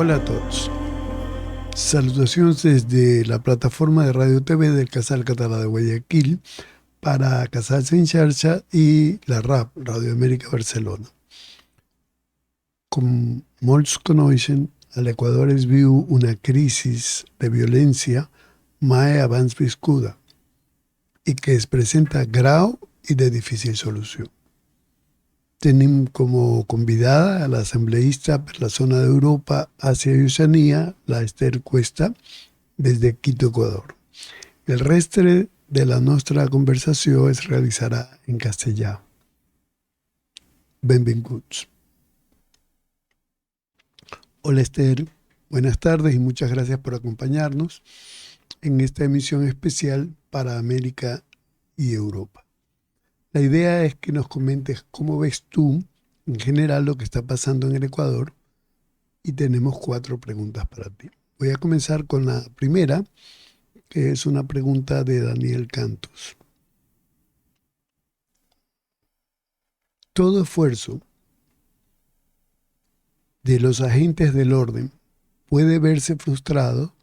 Hola a todos. Salutacions desde la plataforma de Radio TV del Casal Català de Guayaquil para Casals en Xarxa i la RAP, Radio Amèrica Barcelona. Com molts coneixen, a l'Equador es viu una crisi de violència mai abans viscuda i que es presenta grau i de difícil solució. Tenim como convidada a la asambleísta per la zona d'Europa, Àsia i Oceania, la Esther Cuesta, des de Quito, Ecuador. El restre de la nostra conversació es realitzarà en castellà. Benvinguts. Hola Esther, buenas tardes y muchas gracias por acompañarnos en esta emisión especial para América y Europa. La idea es que nos comentes cómo ves tú en general lo que está pasando en el Ecuador y tenemos 4 preguntas para ti. Voy a comenzar con la primera, que es una pregunta de Daniel Cantos. Todo esfuerzo de los agentes del orden puede verse frustrado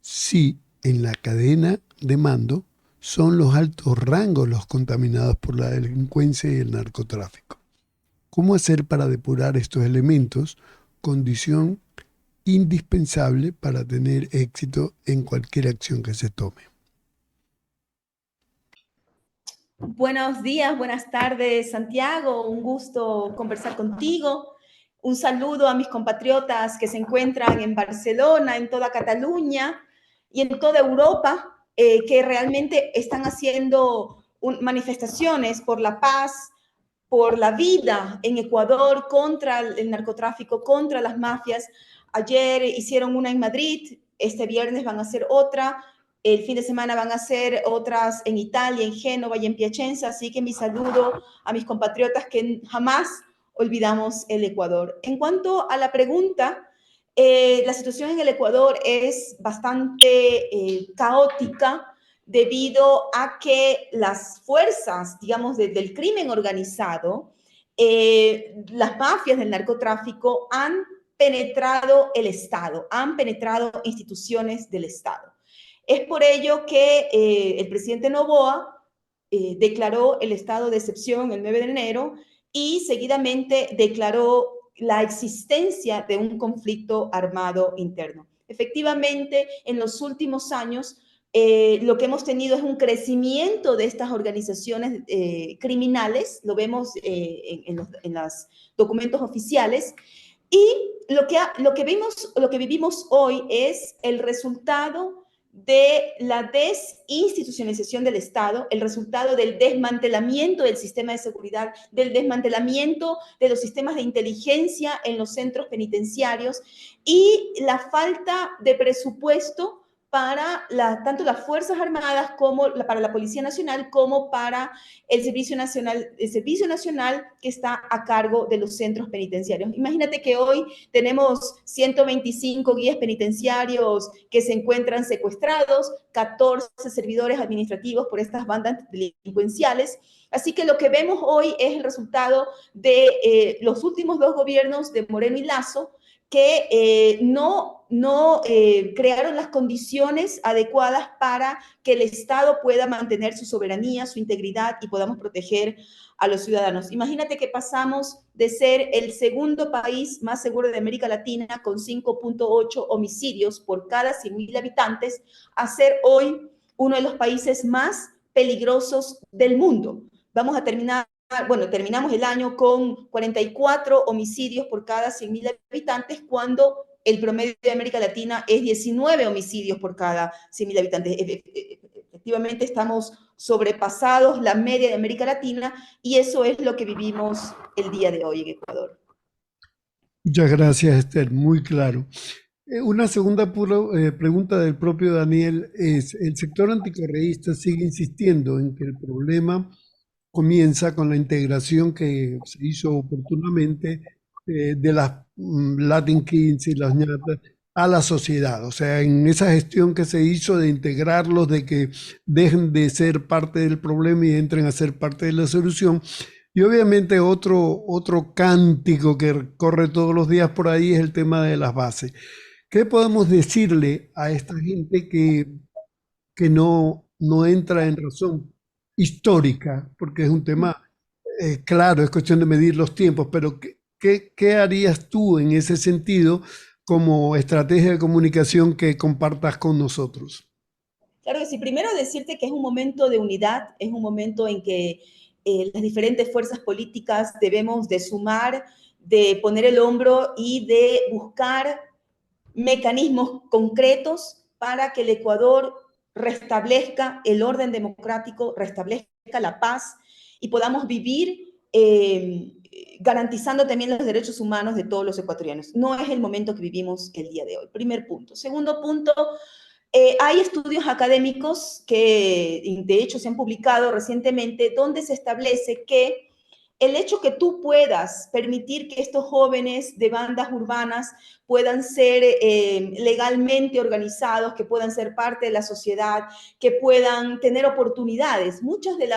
si en la cadena de mando son los altos rangos los contaminados por la delincuencia y el narcotráfico. ¿Cómo hacer para depurar estos elementos? Condición indispensable para tener éxito en cualquier acción que se tome. Buenos días, buenas tardes, Santiago. Un gusto conversar contigo. Un saludo a mis compatriotas que se encuentran en Barcelona, en toda Cataluña y en toda Europa, que realmente están haciendo manifestaciones por la paz, por la vida en Ecuador, contra el narcotráfico, contra las mafias. Ayer hicieron una en Madrid, este viernes van a hacer otra, el fin de semana van a hacer otras en Italia, en Génova y en Piacenza, así que mi saludo a mis compatriotas que jamás olvidamos el Ecuador. En cuanto a la pregunta, la situación en el Ecuador es bastante caótica debido a que las fuerzas, digamos, del crimen organizado, las mafias del narcotráfico han penetrado el Estado, han penetrado instituciones del Estado. Es por ello que el presidente Noboa declaró el estado de excepción el 9 de enero y seguidamente declaró la existencia de un conflicto armado interno. Efectivamente, en los últimos años, lo que hemos tenido es un crecimiento de estas organizaciones criminales, lo vemos en los documentos oficiales, y lo que vivimos hoy es el resultado de la desinstitucionalización del Estado, el resultado del desmantelamiento del sistema de seguridad, del desmantelamiento de los sistemas de inteligencia en los centros penitenciarios y la falta de presupuesto para tanto las Fuerzas Armadas como para la Policía Nacional como para el Servicio Nacional que está a cargo de los centros penitenciarios. Imagínate que hoy tenemos 125 guías penitenciarios que se encuentran secuestrados, 14 servidores administrativos por estas bandas delincuenciales. Así que lo que vemos hoy es el resultado de los últimos 2 gobiernos de Moreno y Lasso, que no crearon las condiciones adecuadas para que el Estado pueda mantener su soberanía, su integridad y podamos proteger a los ciudadanos. Imagínate que pasamos de ser el segundo país más seguro de América Latina con 5.8 homicidios por cada 100.000 habitantes a ser hoy uno de los países más peligrosos del mundo. Terminamos el año con 44 homicidios por cada 100.000 habitantes, cuando el promedio de América Latina es 19 homicidios por cada 100.000 habitantes. Efectivamente, estamos sobrepasados la media de América Latina y eso es lo que vivimos el día de hoy en Ecuador. Muchas gracias, Esther, muy claro. Una segunda pregunta del propio Daniel es, el sector anticorreísta sigue insistiendo en que el problema comienza con la integración que se hizo oportunamente de las Latin Kings y las ñatas a la sociedad. O sea, en esa gestión que se hizo de integrarlos, de que dejen de ser parte del problema y entren a ser parte de la solución. Y obviamente otro cántico que corre todos los días por ahí es el tema de las bases. ¿Qué podemos decirle a esta gente que no entra en razón histórica? Porque es un tema, claro, es cuestión de medir los tiempos, pero ¿qué harías tú en ese sentido como estrategia de comunicación que compartas con nosotros? Claro que sí. Primero decirte que es un momento de unidad, es un momento en que las diferentes fuerzas políticas debemos de sumar, de poner el hombro y de buscar mecanismos concretos para que el Ecuador restablezca el orden democrático, restablezca la paz y podamos vivir garantizando también los derechos humanos de todos los ecuatorianos. No es el momento que vivimos el día de hoy. Primer punto. Segundo punto, hay estudios académicos que de hecho se han publicado recientemente donde se establece que el hecho que tú puedas permitir que estos jóvenes de bandas urbanas puedan ser legalmente organizados, que puedan ser parte de la sociedad, que puedan tener oportunidades. Muchos de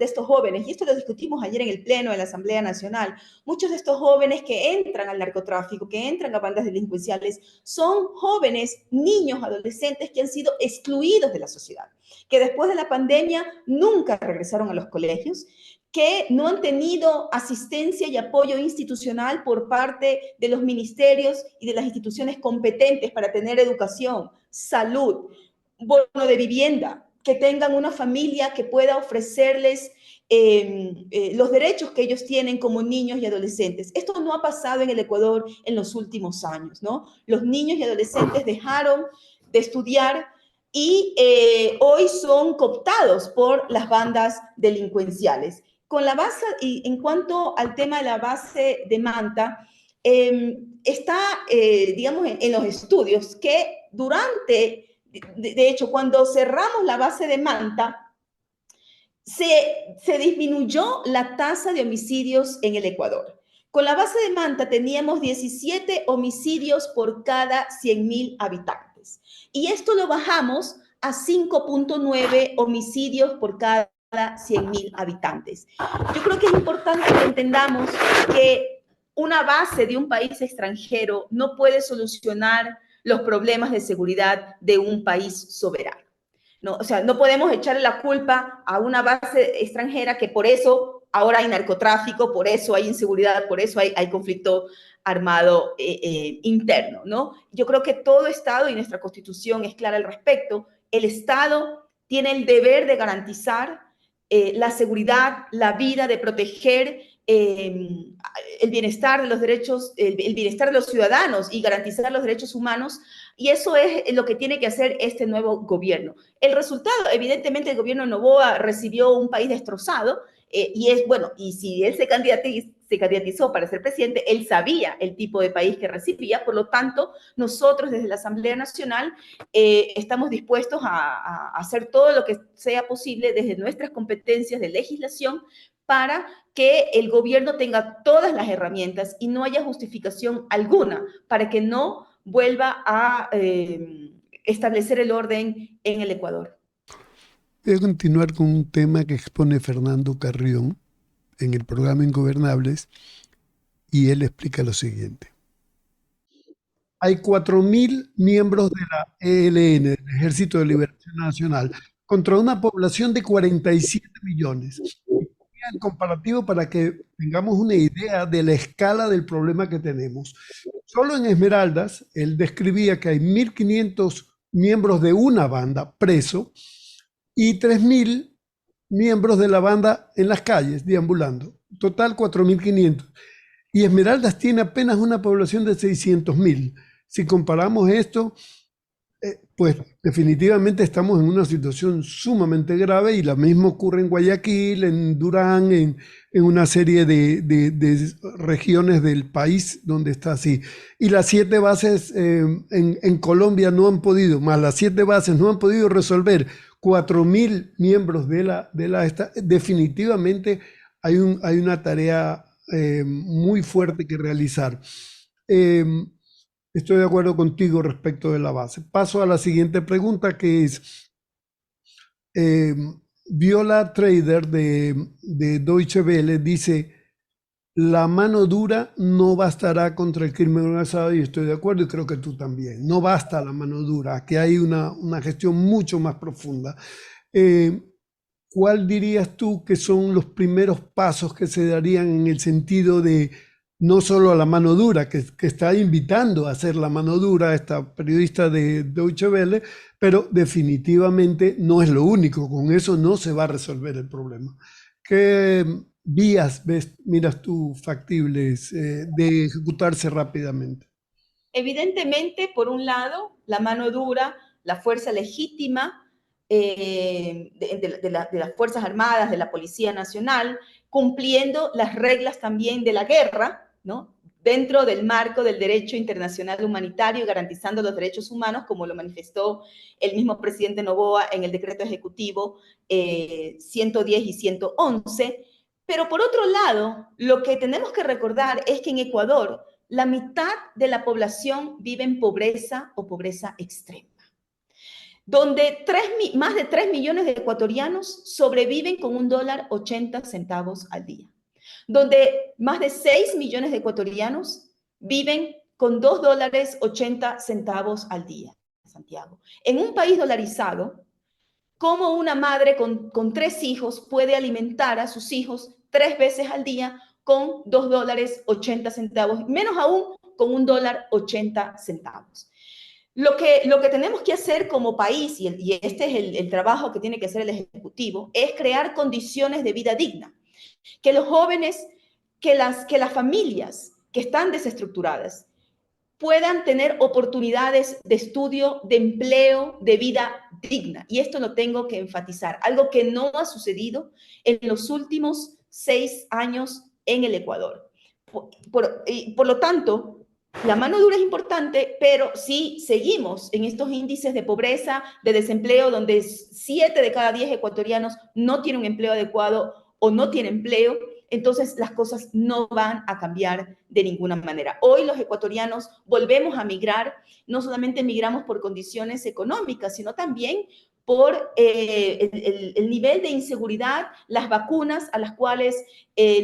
estos jóvenes, y esto lo discutimos ayer en el Pleno de la Asamblea Nacional, muchos de estos jóvenes que entran al narcotráfico, que entran a bandas delincuenciales, son jóvenes, niños, adolescentes que han sido excluidos de la sociedad, que después de la pandemia nunca regresaron a los colegios, que no han tenido asistencia y apoyo institucional por parte de los ministerios y de las instituciones competentes para tener educación, salud, bono de vivienda, que tengan una familia que pueda ofrecerles los derechos que ellos tienen como niños y adolescentes. Esto no ha pasado en el Ecuador en los últimos años, ¿no? Los niños y adolescentes dejaron de estudiar y hoy son cooptados por las bandas delincuenciales. Con la base, y en cuanto al tema de la base de Manta, está, digamos, en los estudios que de hecho, cuando cerramos la base de Manta, se disminuyó la tasa de homicidios en el Ecuador. Con la base de Manta teníamos 17 homicidios por cada 100.000 habitantes. Y esto lo bajamos a 5.9 homicidios por cada 100.000 habitantes. Yo creo que es importante que entendamos que una base de un país extranjero no puede solucionar los problemas de seguridad de un país soberano. No, o sea, no podemos echarle la culpa a una base extranjera que por eso ahora hay narcotráfico, por eso hay inseguridad, por eso hay conflicto armado interno, ¿no? Yo creo que todo Estado, y nuestra Constitución es clara al respecto, el Estado tiene el deber de garantizar la seguridad, la vida, de proteger el bienestar de los derechos, el bienestar de los ciudadanos y garantizar los derechos humanos. Y eso es lo que tiene que hacer este nuevo gobierno. El resultado, evidentemente, el gobierno Noboa recibió un país destrozado y es bueno, y si él se candidatizó para ser presidente, él sabía el tipo de país que recibía, por lo tanto, nosotros desde la Asamblea Nacional estamos dispuestos a hacer todo lo que sea posible desde nuestras competencias de legislación para que el gobierno tenga todas las herramientas y no haya justificación alguna para que no vuelva a establecer el orden en el Ecuador. Voy a continuar con un tema que expone Fernando Carrión en el programa Ingobernables y él explica lo siguiente. Hay 4.000 miembros de la ELN, del Ejército de Liberación Nacional, contra una población de 47 millones. En comparativo, para que tengamos una idea de la escala del problema que tenemos. Solo en Esmeraldas, él describía que hay 1.500 miembros de una banda preso y 3.000 miembros de la banda en las calles, deambulando. Total 4.500. Y Esmeraldas tiene apenas una población de 600.000. Si comparamos esto, pues definitivamente estamos en una situación sumamente grave y lo mismo ocurre en Guayaquil, en Durán, en una serie de regiones del país donde está así. Y las 7 bases en Colombia no han podido, más las 7 bases no han podido resolver 4.000 miembros definitivamente hay una tarea muy fuerte que realizar. Estoy de acuerdo contigo respecto de la base. Paso a la siguiente pregunta, que es, eh, Viola Trader de Deutsche Welle dice, la mano dura no bastará contra el crimen organizado, y estoy de acuerdo, y creo que tú también. No basta la mano dura, que hay una gestión mucho más profunda. Eh, ¿Cuál dirías tú que son los primeros pasos que se darían en el sentido de no solo a la mano dura, que está invitando a hacer la mano dura esta periodista de Deutsche Welle, pero definitivamente no es lo único, con eso no se va a resolver el problema? ¿Qué vías miras tú factibles de ejecutarse rápidamente? Evidentemente, por un lado, la mano dura, la fuerza legítima de las Fuerzas Armadas, de la Policía Nacional, cumpliendo las reglas también de la guerra, ¿no? Dentro del marco del derecho internacional humanitario, garantizando los derechos humanos, como lo manifestó el mismo presidente Noboa en el decreto ejecutivo 110 y 111. Pero por otro lado, lo que tenemos que recordar es que en Ecuador la mitad de la población vive en pobreza o pobreza extrema, donde más de 3 millones de ecuatorianos sobreviven con $1.80 al día, donde más de 6 millones de ecuatorianos viven con $2.80 al día, Santiago. En un país dolarizado, ¿cómo una madre con 3 hijos puede alimentar a sus hijos 3 veces al día con $2.80, menos aún con $1.80? Lo que tenemos que hacer como país, y este es el trabajo que tiene que hacer el Ejecutivo, es crear condiciones de vida digna. Que los jóvenes, que las familias que están desestructuradas puedan tener oportunidades de estudio, de empleo, de vida digna. Y esto lo tengo que enfatizar, algo que no ha sucedido en los últimos 6 años en el Ecuador. Por lo tanto, la mano dura es importante, pero si seguimos en estos índices de pobreza, de desempleo, donde 7 de cada 10 ecuatorianos no tienen un empleo adecuado o no tienen empleo, entonces las cosas no van a cambiar de ninguna manera. Hoy los ecuatorianos volvemos a migrar, no solamente migramos por condiciones económicas, sino también por el nivel de inseguridad, las vacunas a las cuales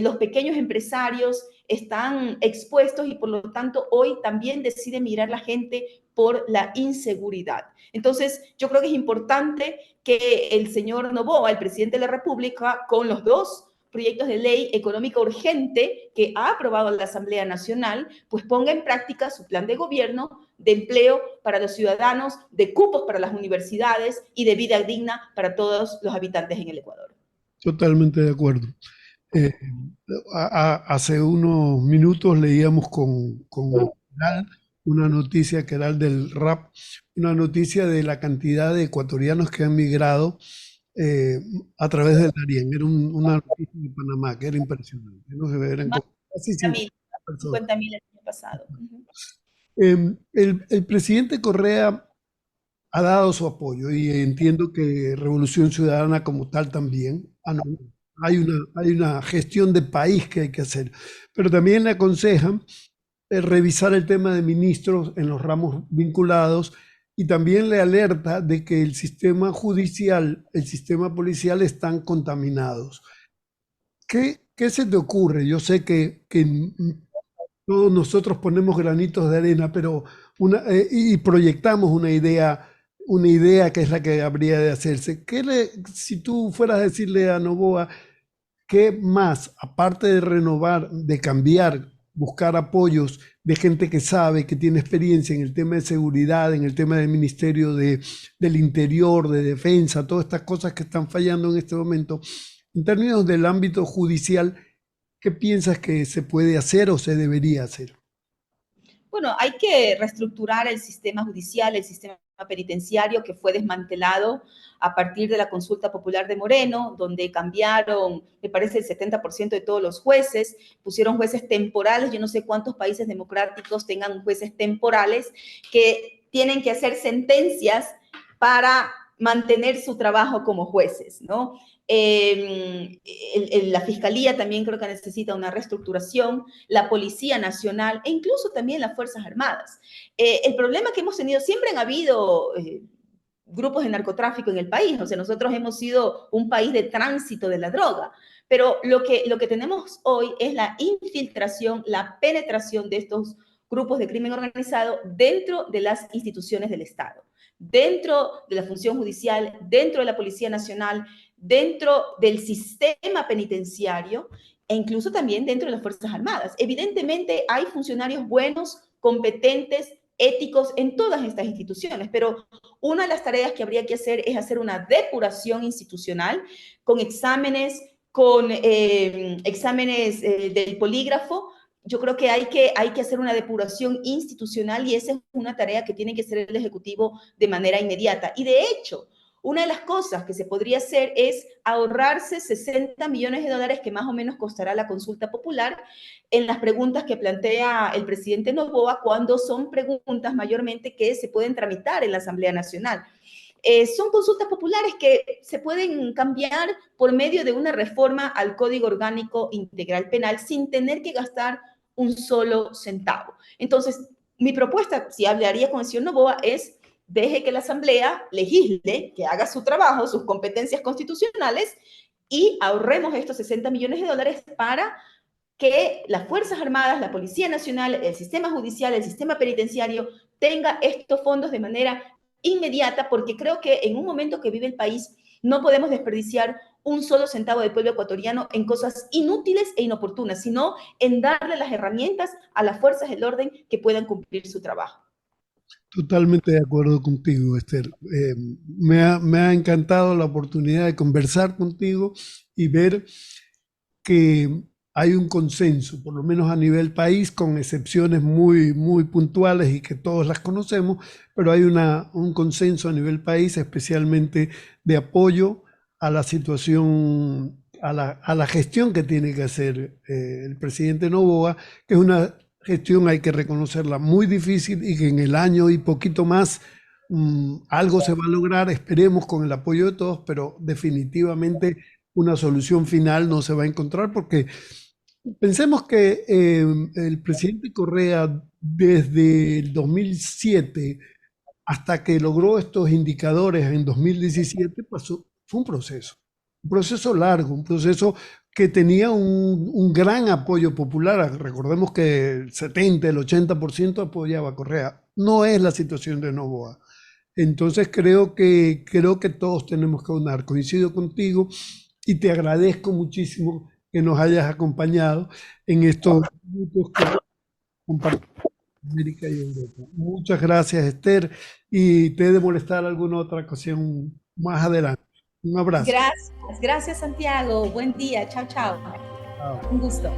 los pequeños empresarios están expuestos, y por lo tanto hoy también decide migrar la gente por la inseguridad. Entonces, yo creo que es importante que el señor Noboa, el presidente de la República, con los dos proyectos de ley económica urgente que ha aprobado la Asamblea Nacional, pues ponga en práctica su plan de gobierno de empleo para los ciudadanos, de cupos para las universidades y de vida digna para todos los habitantes en el Ecuador. Totalmente de acuerdo. Eh, Hace unos minutos leíamos con Keral una noticia, Keral del RAP, una noticia de la cantidad de ecuatorianos que han migrado eh, a través del Darién. Era una noticia de Panamá que era impresionante, ¿no? Eran Más como casi de 50 personas. 50.000 el año pasado. El presidente Correa ha dado su apoyo, y entiendo que Revolución Ciudadana como tal también. Hay una gestión de país que hay que hacer, pero también le aconsejan revisar el tema de ministros en los ramos vinculados, y también le alerta de que el sistema judicial, el sistema policial están contaminados. ¿Qué se te ocurre? Yo sé que todos nosotros ponemos granitos de arena, pero y proyectamos una idea que es la que habría de hacerse. Si tú fueras a decirle a Noboa, ¿qué más, aparte de renovar, de cambiar, buscar apoyos de gente que sabe, que tiene experiencia en el tema de seguridad, en el tema del Ministerio del Interior, de Defensa, todas estas cosas que están fallando en este momento, en términos del ámbito judicial, qué piensas que se puede hacer o se debería hacer? Bueno, hay que reestructurar el sistema judicial, el sistema penitenciario, que fue desmantelado a partir de la consulta popular de Moreno, donde cambiaron, me parece, el 70% de todos los jueces, pusieron jueces temporales. Yo no sé cuántos países democráticos tengan jueces temporales que tienen que hacer sentencias para mantener su trabajo como jueces, ¿no? La Fiscalía también creo que necesita una reestructuración, la Policía Nacional e incluso también las Fuerzas Armadas. El problema que hemos tenido, siempre han habido grupos de narcotráfico en el país. O sea, nosotros hemos sido un país de tránsito de la droga. Pero lo que tenemos hoy es la infiltración, la penetración de estos grupos de crimen organizado dentro de las instituciones del Estado, dentro de la función judicial, dentro de la Policía Nacional, dentro del sistema penitenciario e incluso también dentro de las Fuerzas Armadas. Evidentemente hay funcionarios buenos, competentes, éticos en todas estas instituciones, pero una de las tareas que habría que hacer es hacer una depuración institucional con exámenes, del polígrafo. Yo creo que hay que hacer una depuración institucional y esa es una tarea que tiene que hacer el Ejecutivo de manera inmediata. Y de hecho, una de las cosas que se podría hacer es ahorrarse 60 millones de dólares que más o menos costará la consulta popular en las preguntas que plantea el presidente Noboa cuando son preguntas mayormente que se pueden tramitar en la Asamblea Nacional. Son consultas populares que se pueden cambiar por medio de una reforma al Código Orgánico Integral Penal sin tener que gastar un solo centavo. Entonces, mi propuesta, si hablaría con el señor Noboa, es deje que la Asamblea legisle, que haga su trabajo, sus competencias constitucionales y ahorremos estos 60 millones de dólares para que las Fuerzas Armadas, la Policía Nacional, el sistema judicial, el sistema penitenciario tenga estos fondos de manera inmediata, porque creo que en un momento que vive el país no podemos desperdiciar un solo centavo del pueblo ecuatoriano en cosas inútiles e inoportunas, sino en darle las herramientas a las fuerzas del orden que puedan cumplir su trabajo. Totalmente de acuerdo contigo, Esther. Me ha encantado la oportunidad de conversar contigo y ver que hay un consenso, por lo menos a nivel país, con excepciones muy puntuales y que todos las conocemos, pero hay un consenso a nivel país, especialmente de apoyo a la situación, a la gestión que tiene que hacer el presidente Noboa, que es una gestión, hay que reconocerla, muy difícil y que en el año y poquito más algo se va a lograr, esperemos con el apoyo de todos, pero definitivamente una solución final no se va a encontrar porque pensemos que el presidente Correa desde el 2007 hasta que logró estos indicadores en 2017 fue un proceso largo, un proceso que tenía un gran apoyo popular. Recordemos que el 70, el 80% apoyaba a Correa. No es la situación de Noboa. Entonces creo que todos tenemos que aunar. Coincido contigo y te agradezco muchísimo que nos hayas acompañado en estos minutos que compartimos América y Europa. Muchas gracias, Esther, y te he de molestar alguna otra ocasión más adelante. Un abrazo. Gracias, gracias Santiago. Buen día. Chao, chao. Chao. Un gusto.